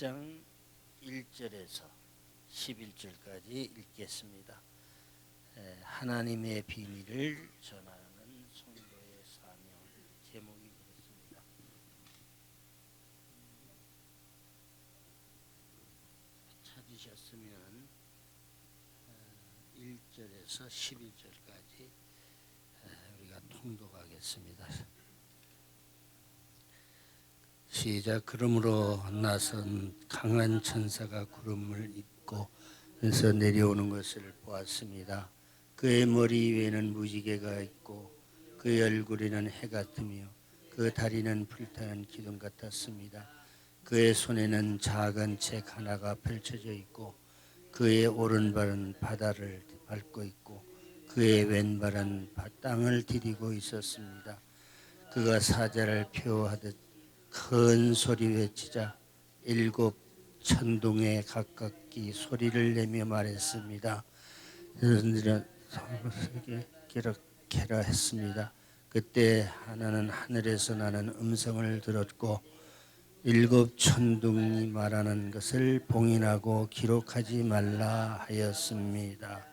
1장 1절에서 11절까지 읽겠습니다. 하나님의 비밀을 전하는 성도의 사명, 제목이 그렇습니다. 찾으셨으면 1절에서 11절까지 우리가 통독하겠습니다. 시작. 그러므로 나선 강한 천사가 구름을 입고 에서 내려오는 것을 보았습니다. 그의 머리 위에는 무지개가 있고 그의 얼굴에는 해 같으며 그 다리는 불타는 기둥 같았습니다. 그의 손에는 작은 책 하나가 펼쳐져 있고 그의 오른발은 바다를 밟고 있고 그의 왼발은 땅을 디디고 있었습니다. 그가 사자를 표하듯 큰 소리 외치자 일곱 천둥에 가깝게 소리를 내며 말했습니다. 여러분들은 서로에게 기록해라 했습니다. 그때 하나는 하늘에서 나는 음성을 들었고 일곱 천둥이 말하는 것을 봉인하고 기록하지 말라 하였습니다.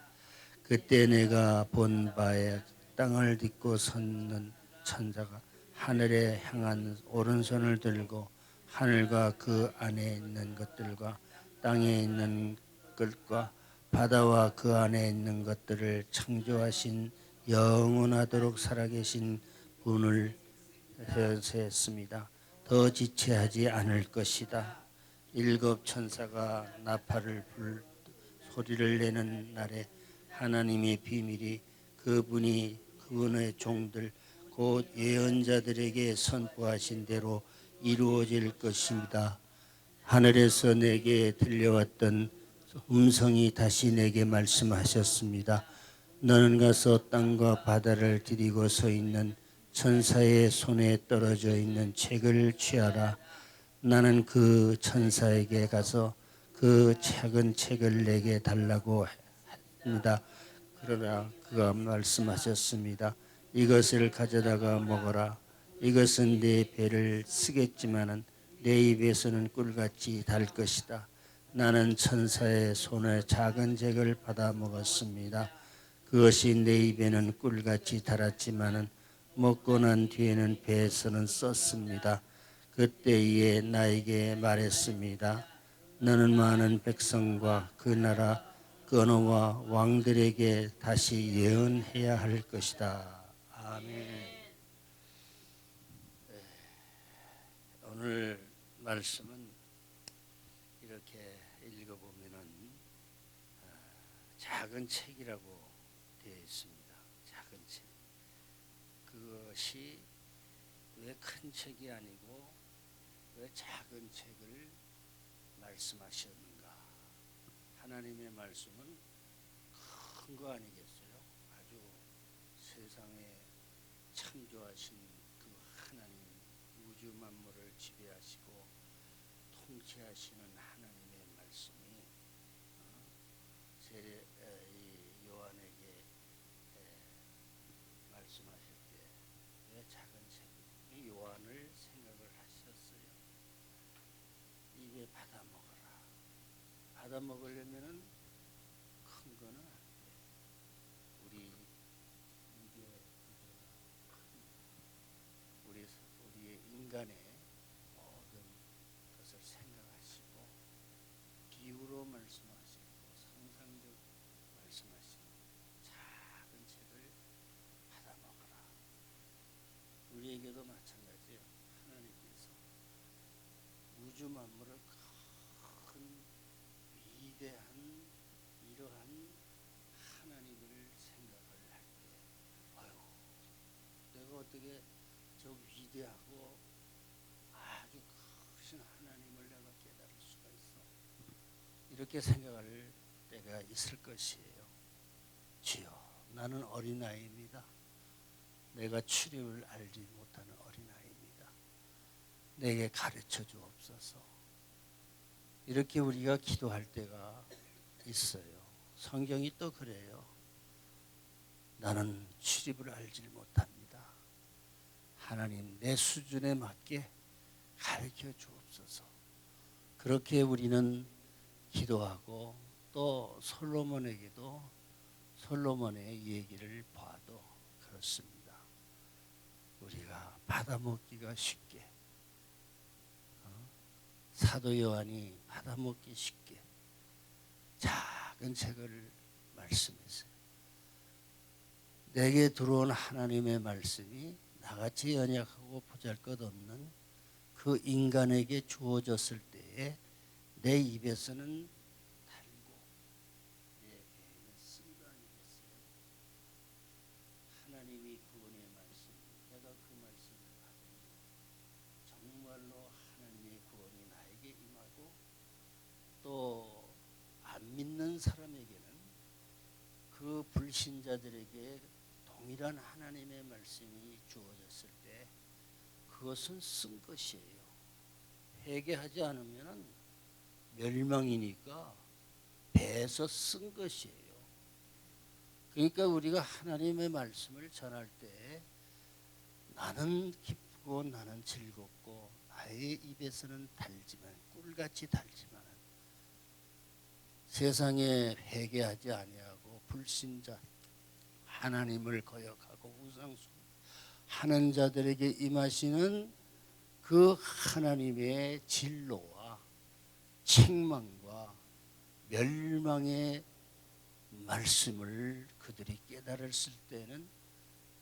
그때 내가 본 바에 땅을 딛고 섰는 천사가 하늘에 향한 오른손을 들고 하늘과 그 안에 있는 것들과 땅에 있는 것과 바다와 그 안에 있는 것들을 창조하신 영원하도록 살아계신 분을 현세했습니다. 더 지체하지 않을 것이다. 일곱 천사가 나팔을 불 소리를 내는 날에 하나님의 비밀이 그분의 종들 곧 예언자들에게 선포하신 대로 이루어질 것입니다. 하늘에서 내게 들려왔던 음성이 다시 내게 말씀하셨습니다. 너는 가서 땅과 바다를 디디고 서 있는 천사의 손에 떨어져 있는 책을 취하라. 나는 그 천사에게 가서 그 작은 책을 내게 달라고 합니다. 그러나 그가 말씀하셨습니다. 이것을 가져다가 먹어라. 이것은 내 배를 쓰겠지만은 내 입에서는 꿀같이 달 것이다. 나는 천사의 손에 작은 책을 받아 먹었습니다. 그것이 내 입에는 꿀같이 달았지만은 먹고 난 뒤에는 배에서는 썼습니다. 그때에 나에게 말했습니다. 너는 많은 백성과 그 나라 그 언어와 왕들에게 다시 예언해야 할 것이다. 아멘. 오늘 말씀은 이렇게 읽어보면은 작은 책이라고 되어 있습니다. 작은 책. 그것이 왜 큰 책이 아니고 왜 작은 책을 말씀하셨는가? 하나님의 말씀은 큰 거 아니겠어요? 아주 세상에 창조하신 그 하나님, 우주 만물을 지배하시고 통치하시는 하나님의 말씀이 요한에게 말씀하실 때 왜 작은 책, 요한을 생각을 하셨어요. 입에 받아 먹어라. 받아 먹으려면은 큰 거는 안 돼. 우리의 인간의 모든 것을 생각하시고 비유로 말씀하시고 상상적 말씀하시는 작은 책을 받아 먹어라. 우리에게도 마찬가지예요. 하나님께서 우주 만물을 큰 위대한 이러한 하나님을 생각을 할 때, 아유, 내가 어떻게 저 위대하고 아주 크신 하나님을 내가 깨달을 수가 있어? 이렇게 생각할 때가 있을 것이에요. 주여, 나는 어린아이입니다. 내가 출입을 알지 못하는 어린아이입니다. 내게 가르쳐 주옵소서. 이렇게 우리가 기도할 때가 있어요. 성경이 또 그래요. 나는 출입을 알지 못합니다. 하나님 내 수준에 맞게 가르쳐 주옵소서. 그렇게 우리는 기도하고 또 솔로몬에게도 솔로몬의 얘기를 봐도 그렇습니다. 우리가 받아먹기가 쉽게 사도 요한이 받아먹기 쉽게 작은 책을 말씀했어요. 내게 들어온 하나님의 말씀이 나같이 연약하고 보잘것없는 그 인간에게 주어졌을 때에 내 입에서는 달고 내 배에는 쓴다 아니겠어요? 하나님이 구원의 말씀, 내가 그 말씀을 받으니 정말로 하나님의 구원이 나에게 임하고 또 안 믿는 사람에게는 그 불신자들에게 동일한 하나님의 말씀이 주어졌을 때 그것은 쓴 것이에요. 회개하지 않으면 멸망이니까 배에서 쓴 것이에요. 그러니까 우리가 하나님의 말씀을 전할 때 나는 기쁘고 나는 즐겁고 나의 입에서는 달지만 꿀같이 달지만 세상에 회개하지 아니하고 불신자 하나님을 거역하고 우상숭 하는 자들에게 임하시는 그 하나님의 진노와 책망과 멸망의 말씀을 그들이 깨달았을 때는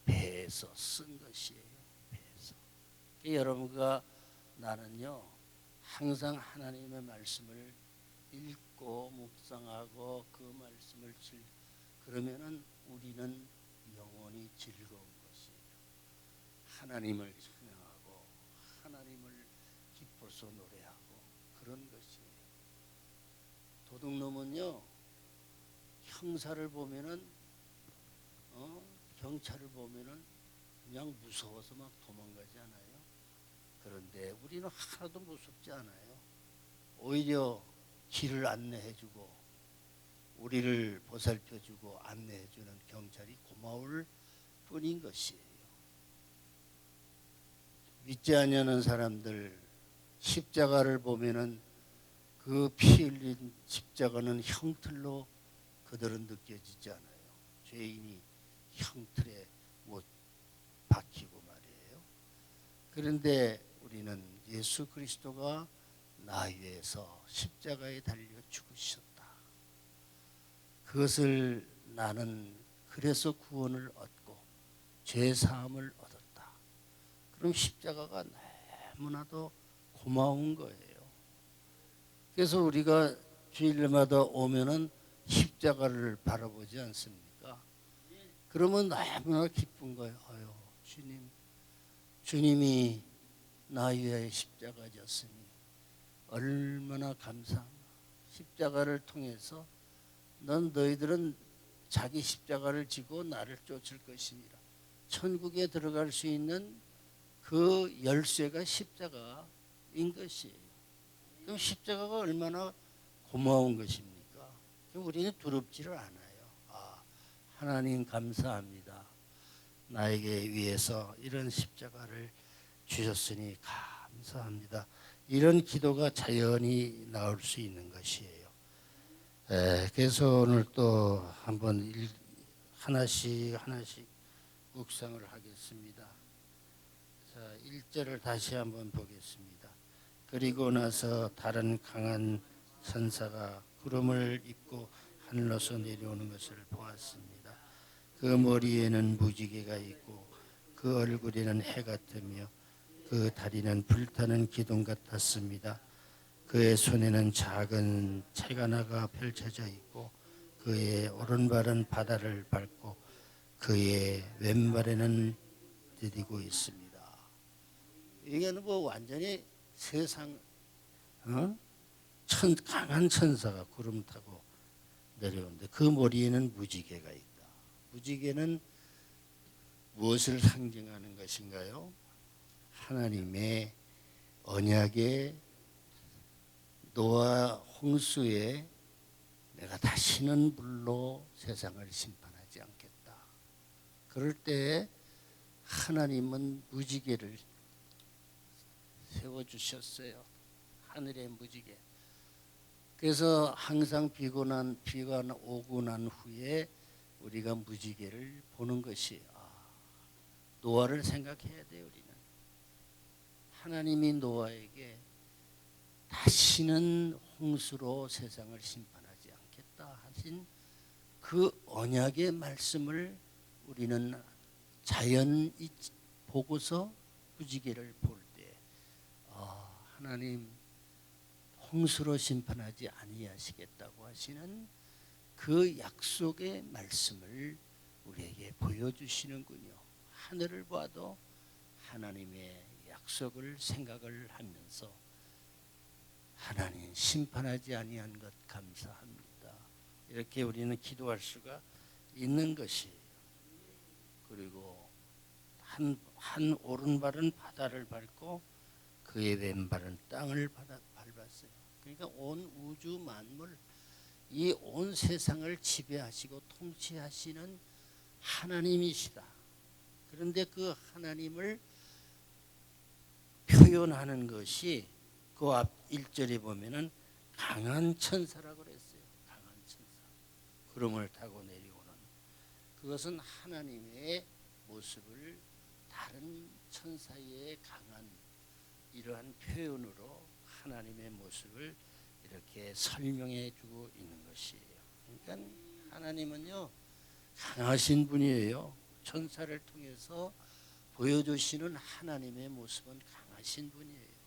배에서 쓴 것이에요. 배에서. 여러분과 나는요 항상 하나님의 말씀을 읽고 묵상하고 그 말씀을 그러면은 우리는 영원히 즐거운 것이에요. 하나님을 찬양하고 하나님을 기뻐서 노래하고 그런 것이에요. 도둑놈은요 형사를 보면은 경찰을 보면은 그냥 무서워서 막 도망가지 않아요. 그런데 우리는 하나도 무섭지 않아요. 오히려 길을 안내해주고 우리를 보살펴주고 안내해주는 경찰이 고마울 뿐인 것이에요. 믿지 않는 사람들 십자가를 보면은 그 피 흘린 십자가는 형틀로 그들은 느껴지지 않아요. 죄인이 형틀에 못 박히고 말이에요. 그런데 우리는 예수 그리스도가 나 위해서 십자가에 달려 죽으셨다. 그것을 나는 그래서 구원을 얻고 죄 사함을 얻었다. 그럼 십자가가 너무나도 고마운 거예요. 그래서 우리가 주일마다 오면은 십자가를 바라보지 않습니까? 그러면 너무나 기쁜 거예요. 아유, 주님이 나 위하여 십자가 졌으니 얼마나 감사한가. 십자가를 통해서 너희들은 자기 십자가를 지고 나를 쫓을 것이니라. 천국에 들어갈 수 있는 그 열쇠가 십자가인 것이에요. 그럼 십자가가 얼마나 고마운 것입니까? 우리는 두렵지를 않아요. 하나님 감사합니다. 나에게 위해서 이런 십자가를 주셨으니 감사합니다. 이런 기도가 자연히 나올 수 있는 것이에요. 그래서 오늘 또 한번 하나씩 묵상을 하겠습니다. 자, 1절을 다시 한번 보겠습니다. 그리고 나서 다른 강한 천사가 구름을 입고 하늘로서 내려오는 것을 보았습니다. 그 머리에는 무지개가 있고 그 얼굴에는 해 같으며 그 다리는 불타는 기둥 같았습니다. 그의 손에는 작은 책 하나가 펼쳐져 있고 그의 오른발은 바다를 밟고 그의 왼발에는 디디고 있습니다. 이게는 뭐 완전히 세상 강한 천사가 구름 타고 내려오는데 그 머리에는 무지개가 있다. 무지개는 무엇을 상징하는 것인가요? 하나님의 언약의 노아 홍수에 내가 다시는 물로 세상을 심판하지 않겠다. 그럴 때 하나님은 무지개를 세워주셨어요. 하늘의 무지개. 그래서 항상 비가 오고 난 후에 우리가 무지개를 보는 것이 노아를 생각해야 돼요. 우리는 하나님이 노아에게 다시는 홍수로 세상을 심판하지 않겠다 하신 그 언약의 말씀을 우리는 자연이 보고서 무지개를 볼 때 하나님 홍수로 심판하지 아니하시겠다고 하시는 그 약속의 말씀을 우리에게 보여주시는군요. 하늘을 봐도 하나님의 약속을 생각을 하면서 하나님 심판하지 아니한 것 감사합니다. 이렇게 우리는 기도할 수가 있는 것이에요. 그리고 한 오른발은 바다를 밟고 그의 왼발은 땅을 밟았어요. 그러니까 온 우주 만물, 이 온 세상을 지배하시고 통치하시는 하나님이시다. 그런데 그 하나님을 표현하는 것이 그 앞 1절에 보면은 강한 천사라고 그랬어요. 강한 천사. 구름을 타고 내려오는. 그것은 하나님의 모습을 다른 천사의 강한 이러한 표현으로 하나님의 모습을 이렇게 설명해 주고 있는 것이에요. 그러니까 하나님은요 강하신 분이에요. 천사를 통해서 보여주시는 하나님의 모습은 강하신 분이에요.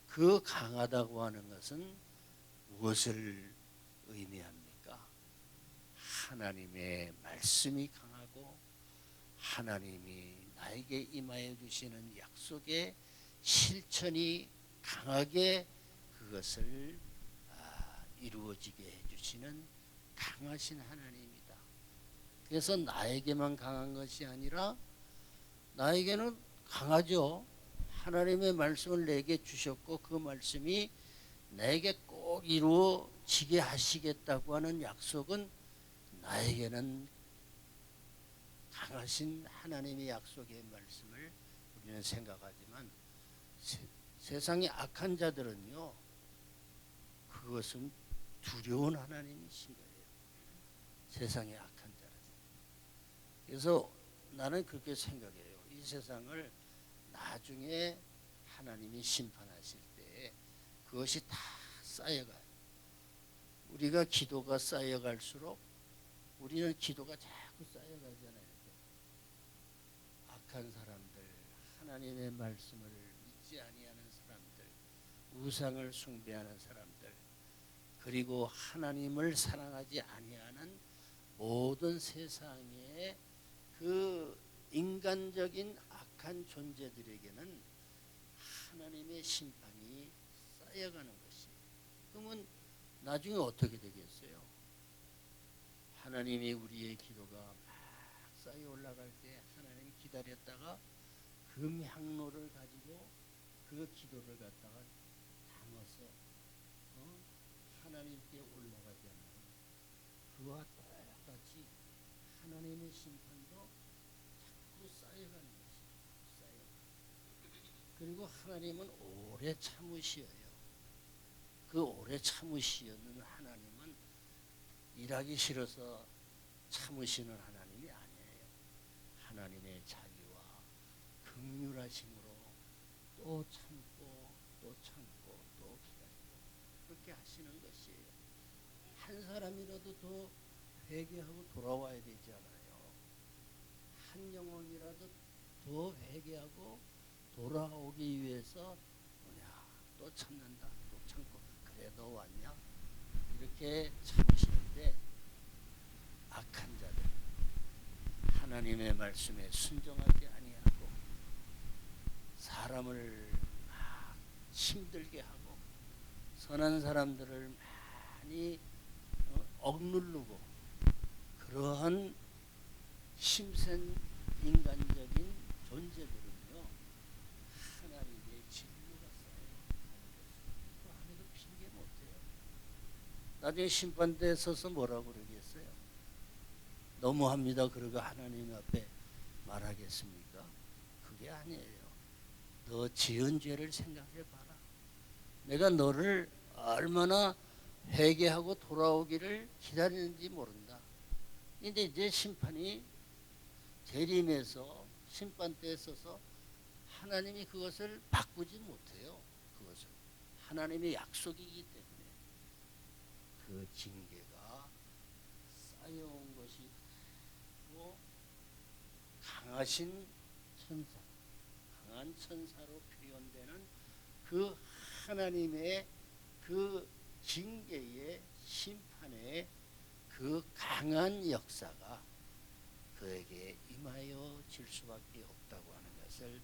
그 강하다고 하는 것은 무엇을 의미합니까? 하나님의 말씀이 강하고 하나님이 나에게 임하여 주시는 약속의 실천이 강하게 그것을 이루어지게 해주시는 강하신 하나님이다. 그래서 나에게만 강한 것이 아니라 나에게는 강하죠. 하나님의 말씀을 내게 주셨고 그 말씀이 내게 꼭 이루어지게 하시겠다고 하는 약속은 나에게는 강하신 하나님의 약속의 말씀을 우리는 생각하지만 세상의 악한 자들은요 그것은 두려운 하나님이신 거예요. 세상의 악한 자들. 그래서 나는 그렇게 생각해요. 이 세상을 나중에 하나님이 심판하실 때 그것이 다 쌓여가요. 우리가 기도가 쌓여갈수록 우리는 기도가 자꾸 쌓여가잖아요. 악한 사람들, 하나님의 말씀을 믿지 아니하는 사람들, 우상을 숭배하는 사람들, 그리고 하나님을 사랑하지 아니하는 모든 세상의 그 인간적인 악한 존재들에게는 하나님의 심판이 쌓여가는 것이에요. 그러면 나중에 어떻게 되겠어요? 하나님이 우리의 기도가 막 쌓여 올라갈 때 하나님이 기다렸다가 그 향로를 가지고 그 기도를 갖다가 담아서 하나님께 올라가지 않나요? 그와 똑같이 하나님의 심판도 자꾸 쌓여가는 것이에요. 그리고 하나님은 오래 참으시어요. 그 오래 참으시는 하나님은 일하기 싫어서 참으시는 하나님이 아니에요. 하나님의 자비와 긍휼하심으로 또 참고 또 참고 또 기다리고 그렇게 하시는 것이에요. 한 사람이라도 더 회개하고 돌아와야 되지 않아요. 한 영혼이라도 더 회개하고 돌아오기 위해서 또 참는다. 또 참고 그래 너 왔냐? 이렇게 참으시는데 악한 자들 하나님의 말씀에 순종하지 아니하고 사람을 막 힘들게 하고 선한 사람들을 많이 억누르고 그러한 힘센 인간적인 존재들은요 하나님의 진노가 쌓여가는 것입니다. 아무도 핑계 못해요. 나중에 심판대에 서서 뭐라고 그러겠어요? 너무합니다. 그러고 하나님 앞에 말하겠습니까? 그게 아니에요. 너 지은 죄를 생각해 봐라. 내가 너를 얼마나 회개하고 돌아오기를 기다리는지 모른다. 근데 이제 심판이 재림에서 심판대에 서서 하나님이 그것을 바꾸지 못해요. 그것은 하나님의 약속이기 때문에 그 징계가 쌓여온 것이 뭐 강하신 천사, 강한 천사로 표현되는 그 하나님의 그 징계의 심판의 그 강한 역사가 그에게 임하여 질 수밖에 없다고 하는 것을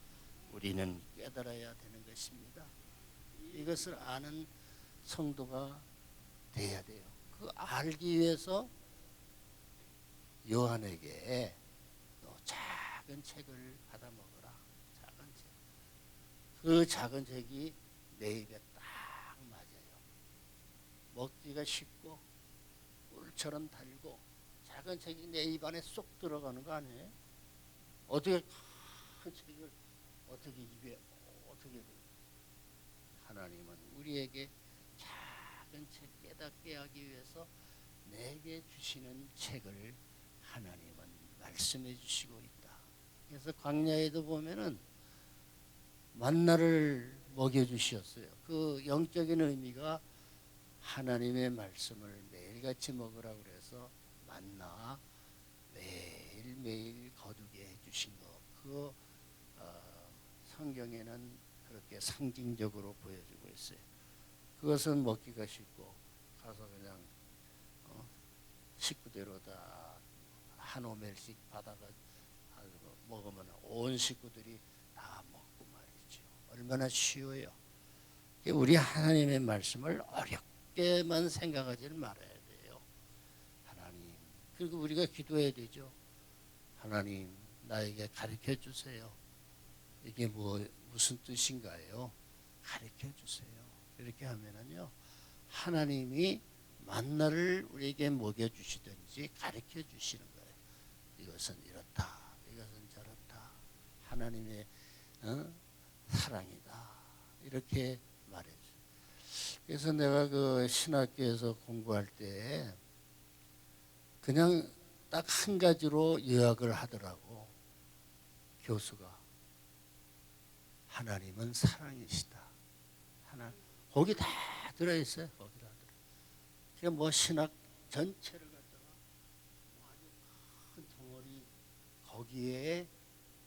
우리는 깨달아야 되는 것입니다. 이것을 아는 성도가 돼야 돼요. 그 알기 위해서 요한에게 너 작은 책을 받아 먹어라. 작은 책. 그 작은 책이 내 입에 딱 맞아요. 먹기가 쉽고 꿀처럼 달고 작은 책이 내 입 안에 쏙 들어가는 거 아니에요? 어떻게 큰 책을 어떻게 입에 어떻게 하나님은 우리에게 작은 책 깨닫게 하기 위해서 내게 주시는 책을 하나님은 말씀해 주시고 있다. 그래서 광야에도 보면은 만나를 먹여 주셨어요. 그 영적인 의미가 하나님의 말씀을 매일같이 먹으라고 그래서 만나 매일매일 거두게 해주신 것. 그 성경에는 그렇게 상징적으로 보여주고 있어요. 그것은 먹기가 쉽고 가서 그냥 식구대로 다 한 오멜씩 받아가 먹으면 온 식구들이 다 먹고 말이죠. 얼마나 쉬워요. 우리 하나님의 말씀을 어렵게만 생각하지 말아야 돼요. 하나님. 그리고 우리가 기도해야 되죠. 하나님, 나에게 가르쳐 주세요. 이게 무슨 뜻인가요? 가르쳐 주세요. 이렇게 하면은요, 하나님이 만나를 우리에게 먹여주시든지 가르쳐 주시는 거예요. 이것은 이렇다. 이것은 저렇다. 하나님의 사랑이다. 이렇게 말해줘요. 그래서 내가 그 신학교에서 공부할 때 그냥 딱 한 가지로 요약을 하더라고. 교수가. 하나님은 사랑이시다. 거기 다 들어있어요. 거기 다 들어. 그러니까 뭐 신학 전체를 갖다가 아주 큰 덩어리 거기에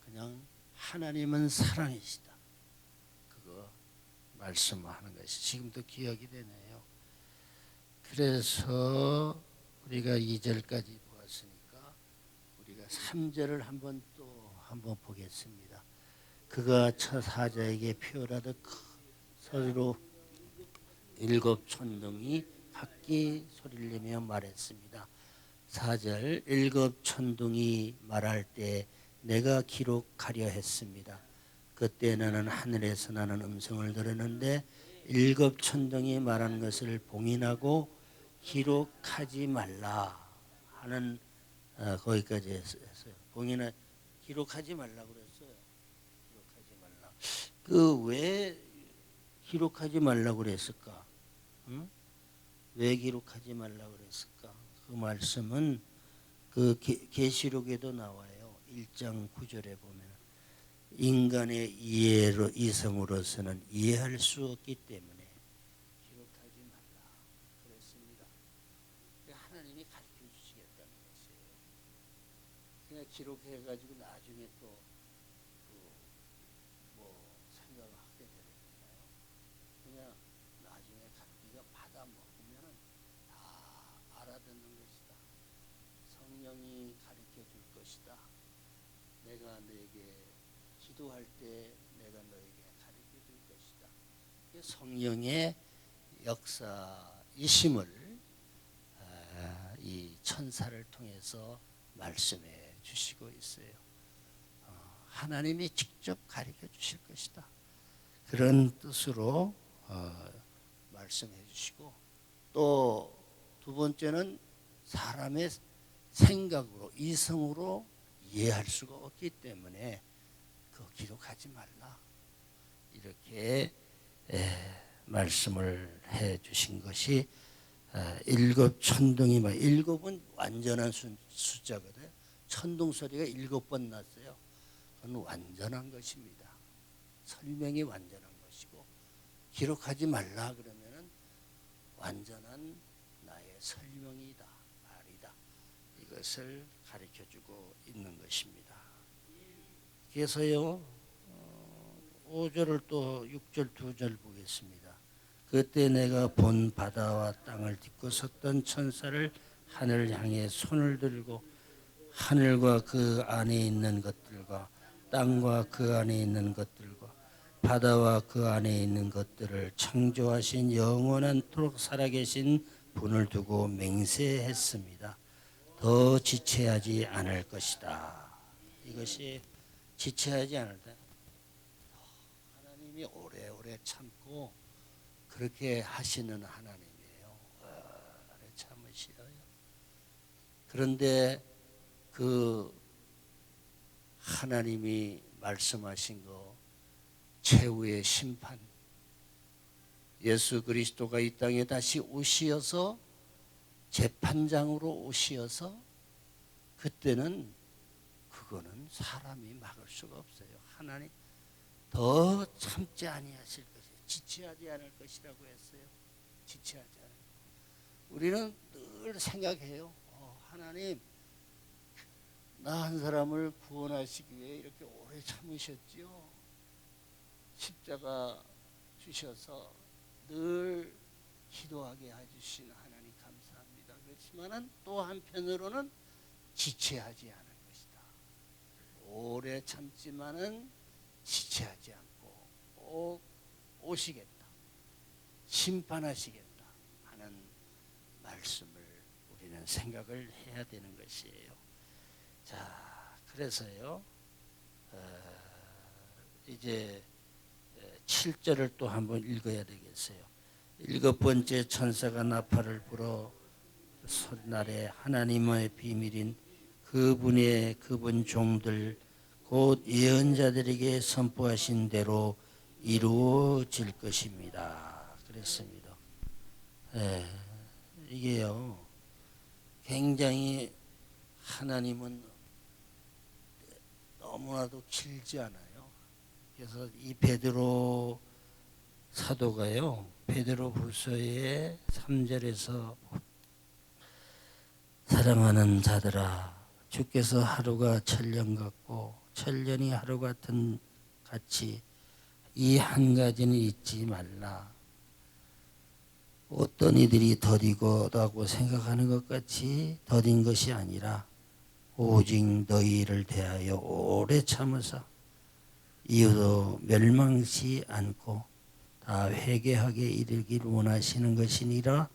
그냥 하나님은 사랑이시다. 그거 말씀하는 것이 지금도 기억이 되네요. 그래서 우리가 2절까지 보았으니까 우리가 3절을 한번 보겠습니다. 그가 처사자에게 표라듯 소리로 7 천둥이 각기 소리를 내며 말했습니다. 4절 7 천둥이 말할 때 내가 기록하려 했습니다. 그때 나는 하늘에서 나는 음성을 들었는데 7 천둥이 말한 것을 봉인하고 기록하지 말라 하는 거기까지 했어요. 봉인을 기록하지 말라고 그랬어요. 기록하지 말라. 그 왜 기록하지 말라고 그랬을까? 응? 왜 기록하지 말라고 그랬을까? 그 말씀은 그 계시록에도 나와요. 1장 9절에 보면 인간의 이성으로서는 이해할 수 없기 때문에 기록하지 말라 그랬습니다. 하나님이 가르쳐 주시겠다는 것이에요. 그냥 기록해가지고 나중에 또 생각을 하게 되잖아요. 그냥 나중에 우리가 받아 먹으면 다 알아듣는 것이다. 성령이 가르쳐 줄 것이다. 내가 너에게 기도할 때 내가 너에게 가르쳐 줄 것이다. 성령의 역사이심을 이 천사를 통해서 말씀해 주시고 있어요. 하나님이 직접 가르쳐 주실 것이다. 그런 뜻으로 말씀해 주시고 또 두 번째는 사람의 생각으로 이성으로 이해할 수가 없기 때문에 그거 기록하지 말라 이렇게 말씀을 해 주신 것이 일곱 천둥이 일곱은 완전한 숫자거든요. 천둥 소리가 7번 났어요. 그건 완전한 것입니다. 설명이 완전한 것이고 기록하지 말라 그러면은 완전한 나의 설명이다, 말이다. 이것을 가르쳐주고 있는 것입니다. 그래서요 5절을 또 6절 2절 보겠습니다. 그때 내가 본 바다와 땅을 딛고 섰던 천사를 하늘 향해 손을 들고 하늘과 그 안에 있는 것들과 땅과 그 안에 있는 것들과 바다와 그 안에 있는 것들을 창조하신 영원한토록 살아계신 분을 두고 맹세했습니다. 더 지체하지 않을 것이다. 이것이 지체하지 않을 때 하나님이 오래오래 참고 그렇게 하시는 하나님이에요. 오래 참으시어요. 그런데 그 하나님이 말씀하신 거 최후의 심판, 예수 그리스도가 이 땅에 다시 오시어서 재판장으로 오시어서 그때는 그거는 사람이 막을 수가 없어요. 하나님 더 참지 아니하실 것이에요. 지체하지 않을 것이라고 했어요. 지체하지 않을 것. 우리는 늘 생각해요. 하나님 나 한 사람을 구원하시기 위해 이렇게 오래 참으셨지요. 십자가 주셔서 늘 기도하게 해주신 하나님 감사합니다. 그렇지만은 또 한편으로는 지체하지 않을 것이다. 오래 참지만은 지체하지 않고 꼭 오시겠다. 심판하시겠다 하는 말씀을 우리는 생각을 해야 되는 것이에요. 자, 그래서요 이제 7절을 또 한번 읽어야 되겠어요. 7번째 천사가 나팔을 불어 설날에 하나님의 비밀인 그분 종들 곧 예언자들에게 선포하신 대로 이루어질 것입니다. 그랬습니다. 이게요 굉장히 하나님은 너무나도 길지 않아요. 그래서 이 베드로 사도가요 베드로 후서의 3절에서 사랑하는 자들아 주께서 하루가 천년 같고 천년이 하루 같은 같이 이 한 가지는 잊지 말라. 어떤 이들이 더디고다고 생각하는 것 같이 더딘 것이 아니라 오직 너희를 대하여 오래 참으사 이유도 멸망치 않고 다 회개하게 이르길 원하시는 것이니라.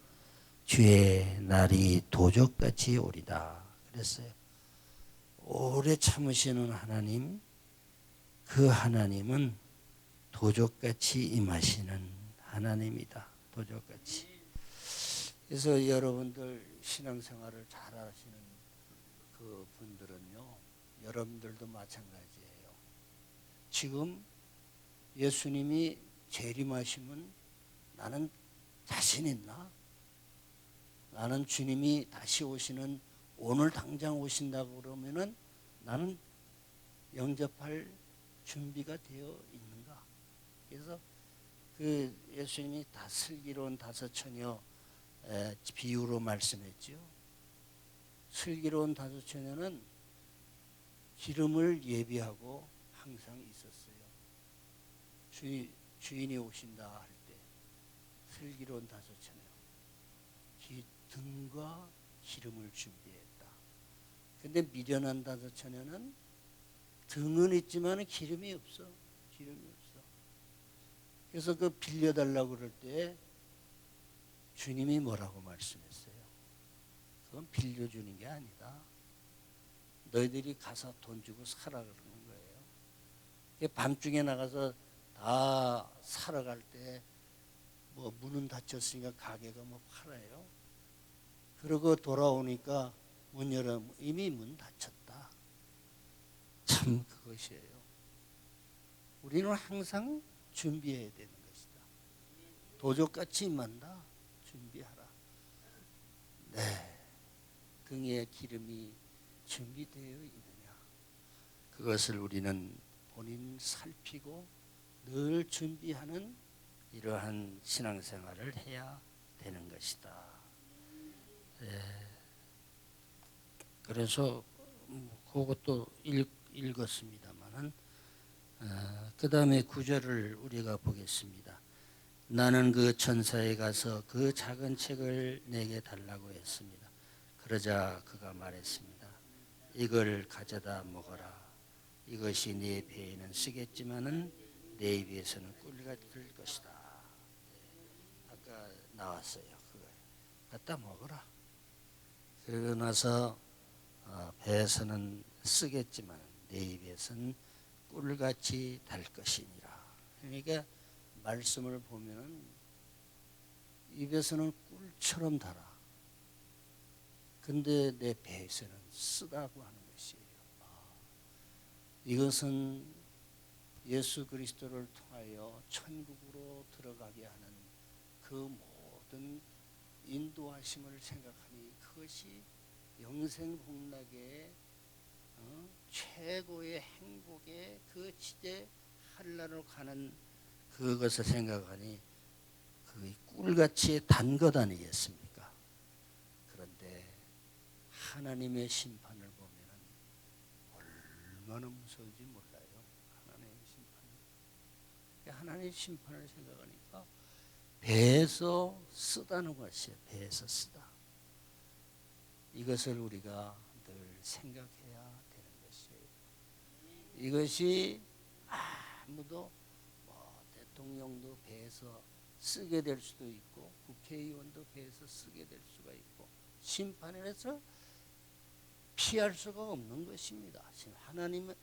주의 날이 도적같이 오리다. 그랬어요. 오래 참으시는 하나님, 그 하나님은 도적같이 임하시는 하나님이다. 도적같이. 그래서 여러분들 신앙생활을 잘 하시는 그 분들은요 여러분들도 마찬가지예요. 지금 예수님이 재림하시면 나는 자신 있나? 나는 주님이 다시 오시는 오늘 당장 오신다고 그러면은 나는 영접할 준비가 되어 있는가? 그래서 그 예수님이 다 슬기로운 다섯 처녀 비유로 말씀했죠. 슬기로운 다섯 처녀는 기름을 예비하고 항상 있었어요. 주인이 오신다 할 때 슬기로운 다섯 처녀 등과 기름을 준비했다. 근데 미련한 다섯 처녀는 등은 있지만 기름이 없어. 기름이 없어. 그래서 그 빌려달라고 그럴 때 주님이 뭐라고 말씀했어요? 그건 빌려주는 게 아니다. 너희들이 가서 돈 주고 사라 그러는 거예요. 밤중에 나가서 다 사러 갈 때 뭐 문은 닫혔으니까 가게가 뭐 팔아요. 그러고 돌아오니까 문 열어 이미 문 닫혔다. 참 그것이에요. 우리는 항상 준비해야 되는 것이다. 도적같이 임한다. 준비하라. 네, 등에 기름이 준비되어 있느냐. 그것을 우리는 본인 살피고 늘 준비하는 이러한 신앙생활을 해야 되는 것이다. 네. 그래서 그것도 읽었습니다만은 그 다음에 구절을 우리가 보겠습니다. 나는 그 천사에 가서 그 작은 책을 내게 달라고 했습니다. 그러자 그가 말했습니다. 이걸 가져다 먹어라. 이것이 네 배에는 쓰겠지만은 내 입에서는 꿀가 될 것이다. 아까 나왔어요. 그거 갖다 먹어라. 그러고 나서 배에서는 쓰겠지만 내 입에서는 꿀같이 달 것이니라. 그러니까 말씀을 보면은 입에서는 꿀처럼 달아. 근데 내 배에서는 쓰다고 하는 것이에요. 이것은 예수 그리스도를 통하여 천국으로 들어가게 하는 그 모든 인도하심을 생각하니 그것이 영생복락의 최고의 행복의 그 지대 한라로 가는 그것을 생각하니 그 꿀같이 단 것 아니겠습니까? 그런데 하나님의 심판을 보면은 얼마나 무서운지 몰라요. 하나님의 심판. 하나님의 심판을 생각하니까 배에서 쓰다는 것이에요. 배에서 쓰다. 이것을 우리가 늘 생각해야 되는 것이에요. 이것이 아무도 대통령도 배에서 쓰게 될 수도 있고 국회의원도 배에서 쓰게 될 수가 있고 심판에서 피할 수가 없는 것입니다. 하나님은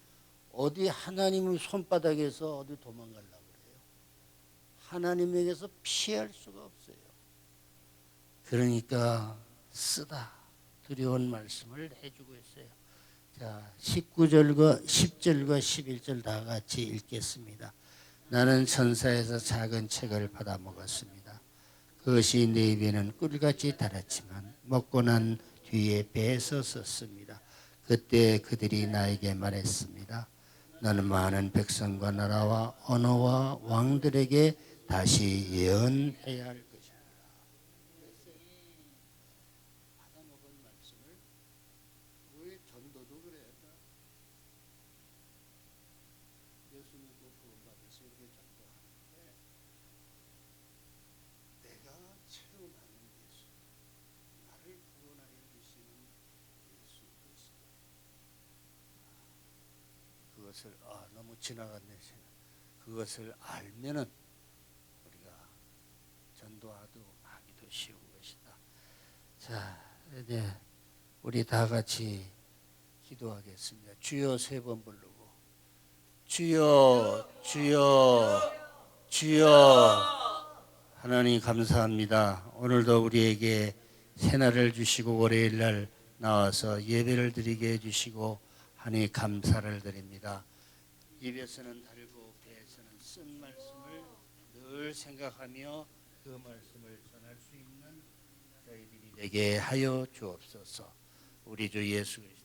어디 하나님의 손바닥에서 어디 도망가려고 그래요. 하나님에게서 피할 수가 없어요. 그러니까 쓰다 두려운 말씀을 해주고 있어요. 자, 19절과 10절과 11절 다 같이 읽겠습니다. 나는 천사에서 작은 책을 받아 먹었습니다. 그것이 내 입에는 꿀같이 달았지만 먹고 난 뒤에 배에서 썼습니다. 그때 그들이 나에게 말했습니다. 너는 많은 백성과 나라와 언어와 왕들에게 다시 예언해야 할 것입니다. 받아 먹은 말씀을 왜 전도도 그래요? 예수 믿고 구원받아서 이렇게 전도하는데 내가 체험하는 예수, 나를 구원하여 주시는 예수 그리스도. 그것을 너무 지나갔네. 그것을 알면은 우리가 전도하도 하기도 쉬운 것이다. 자, 이제 우리 다 같이 기도하겠습니다. 주여 세 번 부르고 주여 주여 주여. 하나님 감사합니다. 오늘도 우리에게 새날을 주시고 월요일 날 나와서 예배를 드리게 해주시고 하니 감사를 드립니다. 입에서는 달고 배에서는 쓴 말씀을 늘 생각하며 그 말씀을 전할 수 있는 저희들이 되게 하여 주옵소서. 우리 주 예수 그리스도